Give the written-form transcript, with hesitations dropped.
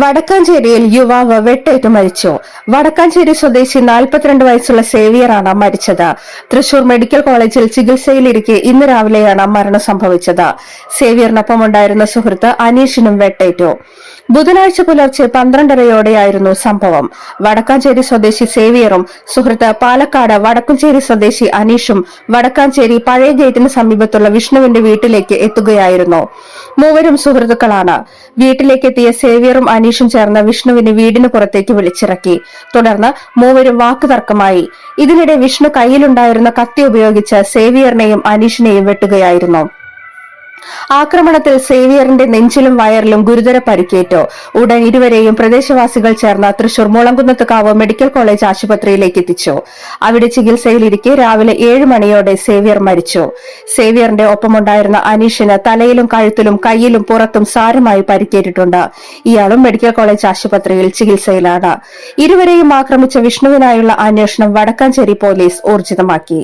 വടക്കാഞ്ചേരിയിൽ യുവാവ് വെട്ടേറ്റ് മരിച്ചു. വടക്കാഞ്ചേരി സ്വദേശി 42 വയസ്സുള്ള സേവിയറാണ് മരിച്ചത്. തൃശൂർ മെഡിക്കൽ കോളേജിൽ ചികിത്സയിലിരിക്കെ ഇന്ന് രാവിലെയാണ് മരണം സംഭവിച്ചത്. സേവിയറിനൊപ്പമുണ്ടായിരുന്ന സുഹൃത്ത് അനീഷിനും വെട്ടേറ്റു. ബുധനാഴ്ച പുലർച്ചെ 12:30യോടെയായിരുന്നു സംഭവം. വടക്കാഞ്ചേരി സ്വദേശി സേവിയറും സുഹൃത്ത് പാലക്കാട് വടക്കുംചേരി സ്വദേശി അനീഷും വടക്കാഞ്ചേരി പഴയ ഗേറ്റിന് സമീപത്തുള്ള വിഷ്ണുവിന്റെ വീട്ടിലേക്ക് എത്തുകയായിരുന്നു. മൂവരും സുഹൃത്തുക്കളാണ്. വീട്ടിലേക്കെത്തിയ സേവിയറും അനീഷും ചേർന്ന് വിഷ്ണുവിനെ വീടിന് പുറത്തേക്ക് വിളിച്ചിറക്കി. തുടർന്ന് മൂവരും വാക്കുതർക്കമായി. ഇതിനിടെ വിഷ്ണു കയ്യിലുണ്ടായിരുന്ന കത്തി ഉപയോഗിച്ച് സേവിയറിനെയും അനീഷിനെയും വെട്ടുകയായിരുന്നു. ആക്രമണത്തിൽ സേവിയറിന്റെ നെഞ്ചിലും വയറിലും ഗുരുതര പരിക്കേറ്റു. ഉടൻ ഇരുവരെയും പ്രദേശവാസികൾ ചേർന്ന് തൃശൂർ മുളങ്കുന്നത്തുകാവ് മെഡിക്കൽ കോളേജ് ആശുപത്രിയിലേക്ക് എത്തിച്ചു. അവിടെ ചികിത്സയിലിരിക്കെ രാവിലെ 7 മണിയോടെ സേവിയർ മരിച്ചു. സേവിയറിന്റെ ഒപ്പമുണ്ടായിരുന്ന അനീഷിന് തലയിലും കഴുത്തിലും കൈയിലും പുറത്തും സാരമായി പരിക്കേറ്റിട്ടുണ്ട്. ഇയാളും മെഡിക്കൽ കോളേജ് ആശുപത്രിയിൽ ചികിത്സയിലാണ്. ഇരുവരെയും ആക്രമിച്ച വിഷ്ണുവിനായുള്ള അന്വേഷണം വടക്കാഞ്ചേരി പോലീസ് ഊർജിതമാക്കി.